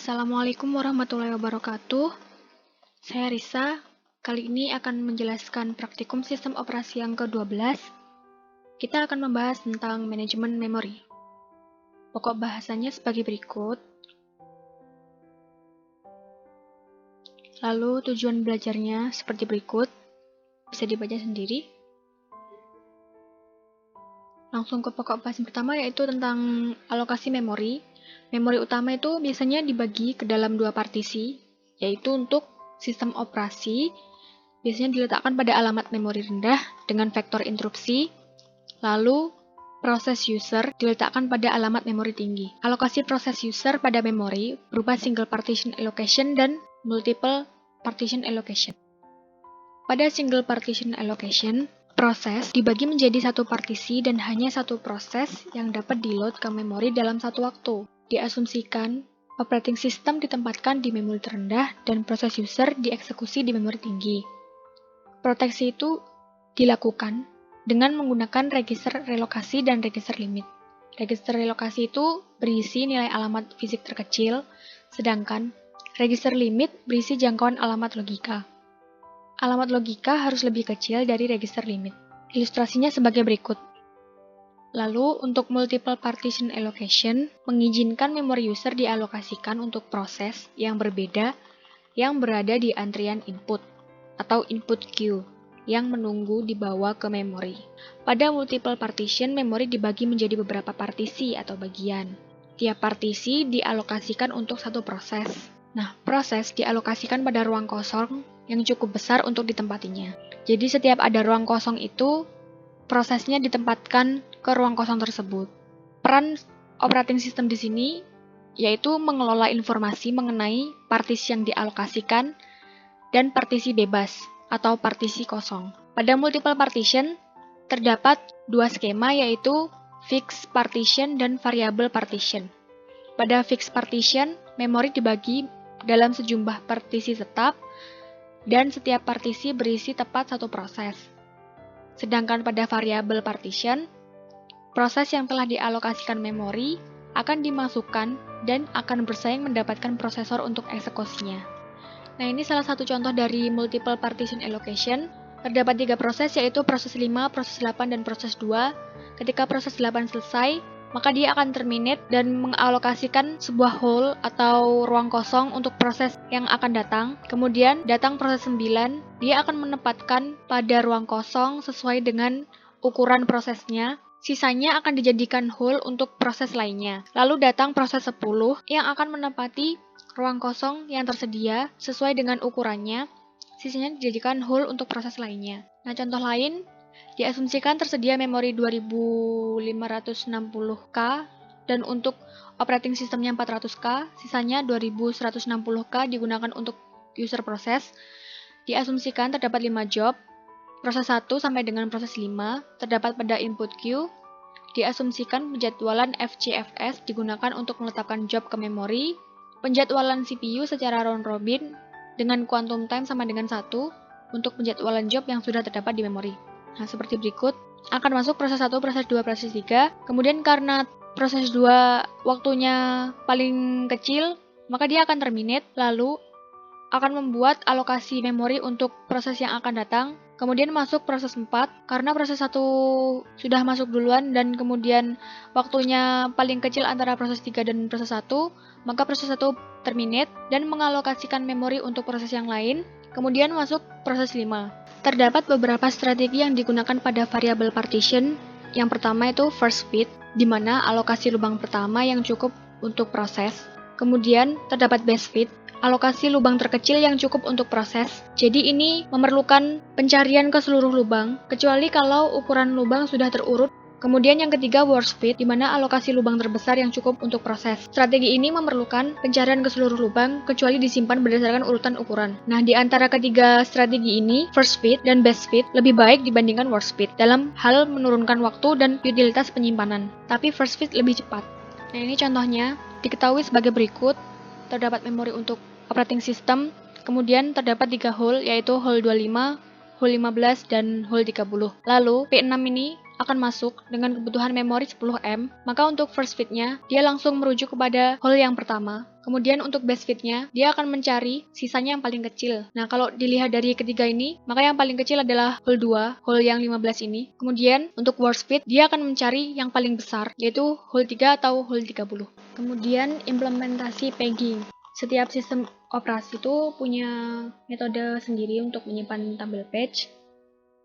Assalamualaikum warahmatullahi wabarakatuh. Saya Risa. Kali ini akan menjelaskan praktikum sistem operasi yang ke-12. Kita akan membahas tentang manajemen memori. Pokok bahasanya sebagai berikut. Lalu tujuan belajarnya seperti berikut. Bisa dibaca sendiri. Langsung ke pokok bahasan pertama, yaitu tentang alokasi memori. Memori utama itu biasanya dibagi ke dalam dua partisi, yaitu untuk sistem operasi, biasanya diletakkan pada alamat memori rendah dengan vektor interupsi, lalu proses user diletakkan pada alamat memori tinggi. Alokasi proses user pada memori berupa single partition allocation dan multiple partition allocation. Pada single partition allocation, proses dibagi menjadi satu partisi dan hanya satu proses yang dapat di-load ke memori dalam satu waktu. Diasumsikan, operating system ditempatkan di memori terendah dan proses user dieksekusi di memori tinggi. Proteksi itu dilakukan dengan menggunakan register relokasi dan register limit. Register relokasi itu berisi nilai alamat fisik terkecil, sedangkan register limit berisi jangkauan alamat logika. Alamat logika harus lebih kecil dari register limit. Ilustrasinya sebagai berikut. Lalu, untuk multiple partition allocation, mengizinkan memori user dialokasikan untuk proses yang berbeda yang berada di antrian input atau input queue yang menunggu dibawa ke memori. Pada multiple partition, memori dibagi menjadi beberapa partisi atau bagian. Tiap partisi dialokasikan untuk satu proses. Nah, proses dialokasikan pada ruang kosong yang cukup besar untuk ditempatinya. Jadi setiap ada ruang kosong itu, prosesnya ditempatkan ke ruang kosong tersebut. Peran operating system di sini yaitu mengelola informasi mengenai partisi yang dialokasikan dan partisi bebas atau partisi kosong. Pada multiple partition terdapat dua skema, yaitu fixed partition dan variable partition. Pada fixed partition, memori dibagi dalam sejumlah partisi tetap dan setiap partisi berisi tepat satu proses. Sedangkan pada variable partition, proses yang telah dialokasikan memori akan dimasukkan dan akan bersaing mendapatkan prosesor untuk eksekusinya. Nah, ini salah satu contoh dari multiple partition allocation. Terdapat 3 proses, yaitu proses 5, proses 8, dan proses 2. Ketika proses 8 selesai, maka dia akan terminate dan mengalokasikan sebuah hole atau ruang kosong untuk proses yang akan datang. Kemudian datang proses 9, dia akan menempatkan pada ruang kosong sesuai dengan ukuran prosesnya. Sisanya akan dijadikan hole untuk proses lainnya. Lalu datang proses 10 yang akan menempati ruang kosong yang tersedia sesuai dengan ukurannya. Sisanya dijadikan hole untuk proses lainnya. Nah, contoh lain, diasumsikan tersedia memori 2560K dan untuk operating systemnya 400K, sisanya 2160K digunakan untuk user proses. Diasumsikan terdapat 5 job, proses 1 sampai dengan proses 5 terdapat pada input queue. Diasumsikan penjadwalan FCFS digunakan untuk meletakkan job ke memori. Penjadwalan CPU secara round robin dengan quantum time sama dengan 1 untuk penjadwalan job yang sudah terdapat di memori. Nah, seperti berikut. Akan masuk proses 1, proses 2, proses 3. Kemudian karena proses 2 waktunya paling kecil, maka dia akan terminate, lalu akan membuat alokasi memori untuk proses yang akan datang. Kemudian masuk proses 4, karena proses 1 sudah masuk duluan dan kemudian waktunya paling kecil antara proses 3 dan proses 1, maka proses 1 terminate dan mengalokasikan memori untuk proses yang lain. Kemudian masuk proses 5. Terdapat beberapa strategi yang digunakan pada variable partition. Yang pertama itu first fit, di mana alokasi lubang pertama yang cukup untuk proses. Kemudian terdapat best fit, alokasi lubang terkecil yang cukup untuk proses. Jadi ini memerlukan pencarian ke seluruh lubang, kecuali kalau ukuran lubang sudah terurut. Kemudian yang ketiga worst fit, di mana alokasi lubang terbesar yang cukup untuk proses. Strategi ini memerlukan pencarian ke seluruh lubang, kecuali disimpan berdasarkan urutan ukuran. Nah, di antara ketiga strategi ini, first fit dan best fit lebih baik dibandingkan worst fit dalam hal menurunkan waktu dan utilitas penyimpanan. Tapi first fit lebih cepat. Nah, ini contohnya diketahui sebagai berikut. Terdapat memori untuk operating system, kemudian terdapat 3 hole, yaitu hole 25, hole 15, dan hole 30. Lalu, P6 ini akan masuk dengan kebutuhan memori 10M, maka untuk first fit-nya, dia langsung merujuk kepada hole yang pertama. Kemudian untuk best fit-nya, dia akan mencari sisanya yang paling kecil. Nah, kalau dilihat dari ketiga ini, maka yang paling kecil adalah hole 2, hole yang 15 ini. Kemudian untuk worst fit, dia akan mencari yang paling besar, yaitu hole 3 atau hole 30. Kemudian implementasi pegging. Setiap sistem operasi itu punya metode sendiri untuk menyimpan tabel patch.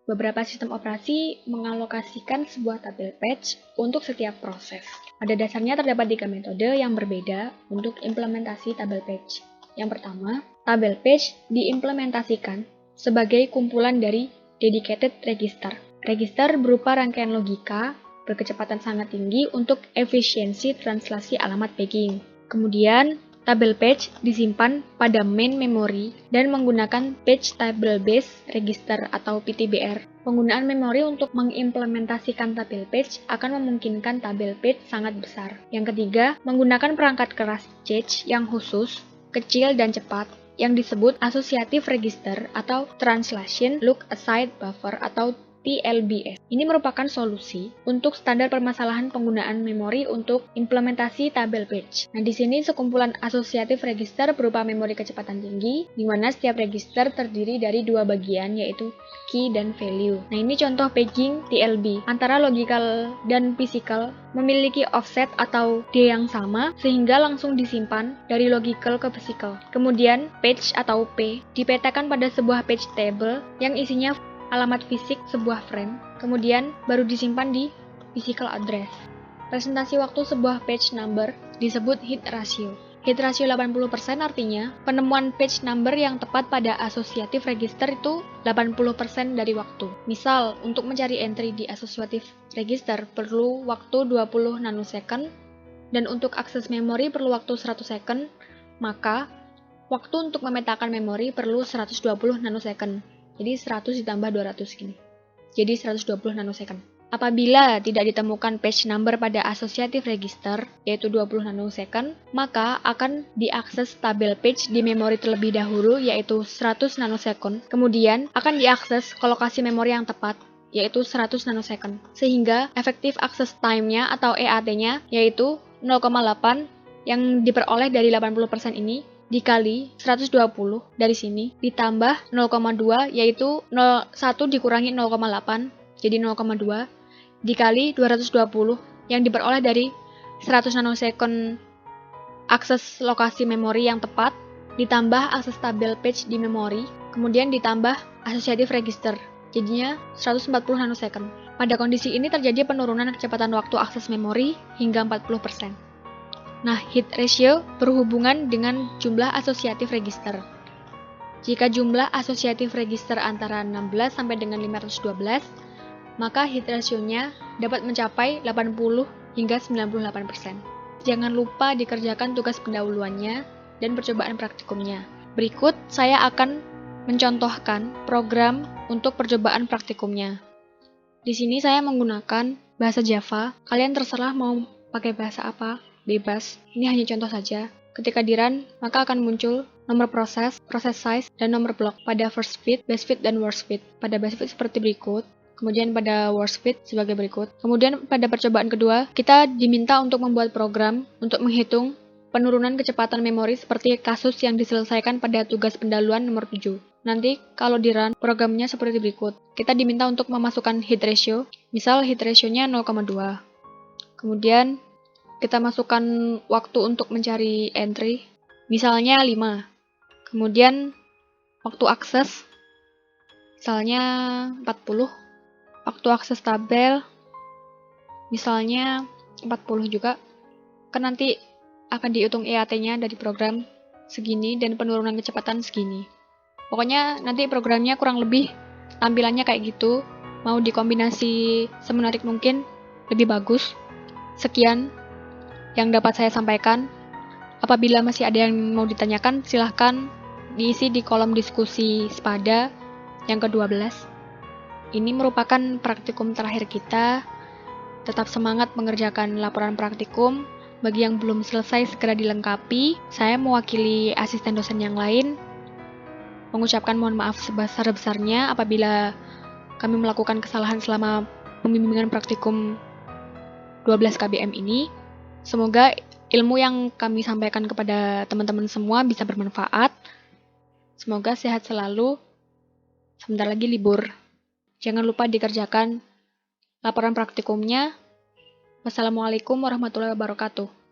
Beberapa sistem operasi mengalokasikan sebuah tabel patch untuk setiap proses. Pada dasarnya terdapat 3 metode yang berbeda untuk implementasi tabel patch. Yang pertama, tabel patch diimplementasikan sebagai kumpulan dari dedicated register. Register berupa rangkaian logika berkecepatan sangat tinggi untuk efisiensi translasi alamat pegging. Kemudian, tabel patch disimpan pada main memory dan menggunakan Patch Table Based Register atau PTBR. Penggunaan memori untuk mengimplementasikan tabel patch akan memungkinkan tabel patch sangat besar. Yang ketiga, menggunakan perangkat keras cache yang khusus, kecil dan cepat, yang disebut Associative Register atau Translation Look Aside Buffer atau TLBS. Ini merupakan solusi untuk standar permasalahan penggunaan memori untuk implementasi tabel patch. Nah, di sini sekumpulan associative register berupa memori kecepatan tinggi, di mana setiap register terdiri dari 2 bagian, yaitu key dan value. Nah, ini contoh pegging TLB. Antara logical dan physical memiliki offset atau D yang sama, sehingga langsung disimpan dari logical ke physical. Kemudian, patch atau P dipetakan pada sebuah patch table yang isinya alamat fisik sebuah frame, kemudian baru disimpan di physical address. Presentasi waktu sebuah page number disebut hit ratio. Hit ratio 80% artinya penemuan page number yang tepat pada associative register itu 80% dari waktu. Misal, untuk mencari entry di associative register perlu waktu 20 nanosecond, dan untuk akses memori perlu waktu 100 second, maka waktu untuk memetakan memori perlu 120 nanosecond. Jadi 100 ditambah 200 gini. Jadi 120 nanosecond. Apabila tidak ditemukan page number pada associative register, yaitu 20 nanosecond, maka akan diakses tabel page di memori terlebih dahulu, yaitu 100 nanosecond. Kemudian akan diakses ke lokasi memori yang tepat, yaitu 100 nanosecond. Sehingga efektif access time-nya atau EAT-nya, yaitu 0,8 yang diperoleh dari 80% ini, dikali 120 dari sini, ditambah 0,2 yaitu 1 dikurangi 0,8 jadi 0,2 dikali 220 yang diperoleh dari 100 nanosecond akses lokasi memori yang tepat, ditambah akses tabel page di memori, kemudian ditambah associative register, jadinya 140 nanosecond. Pada kondisi ini terjadi penurunan kecepatan waktu akses memori hingga 40%. Nah, hit ratio berhubungan dengan jumlah associative register. Jika jumlah associative register antara 16 sampai dengan 512, maka hit ratio-nya dapat mencapai 80 hingga 98%. Jangan lupa dikerjakan tugas pendahuluannya dan percobaan praktikumnya. Berikut saya akan mencontohkan program untuk percobaan praktikumnya. Di sini saya menggunakan bahasa Java. Kalian terserah mau pakai bahasa apa. Bebas, ini hanya contoh saja. Ketika di run, maka akan muncul nomor proses, proses size, dan nomor blok pada first fit, best fit, dan worst fit. Pada best fit seperti berikut, kemudian pada worst fit sebagai berikut. Kemudian pada percobaan kedua, kita diminta untuk membuat program untuk menghitung penurunan kecepatan memori seperti kasus yang diselesaikan pada tugas pendahuluan nomor 7. Nanti kalau di run, programnya seperti berikut. Kita diminta untuk memasukkan hit ratio, misal hit ratio-nya 0,2. Kemudian kita masukkan waktu untuk mencari entry, misalnya 5. Kemudian waktu akses, misalnya 40. Waktu akses tabel, misalnya 40 juga. Kan nanti akan dihitung EAT-nya dari program segini dan penurunan kecepatan segini. Pokoknya nanti programnya kurang lebih tampilannya kayak gitu. Mau dikombinasi semenarik mungkin, lebih bagus. Sekian yang dapat saya sampaikan. Apabila masih ada yang mau ditanyakan, silahkan diisi di kolom diskusi SPADA yang ke-12. Ini merupakan praktikum terakhir kita. Tetap semangat mengerjakan laporan praktikum. Bagi yang belum selesai, segera dilengkapi. Saya mewakili asisten dosen yang lain mengucapkan mohon maaf sebesar-besarnya apabila kami melakukan kesalahan selama pembimbingan praktikum 12 KBM ini. Semoga ilmu yang kami sampaikan kepada teman-teman semua bisa bermanfaat. Semoga sehat selalu. Sebentar lagi libur. Jangan lupa dikerjakan laporan praktikumnya. Wassalamualaikum warahmatullahi wabarakatuh.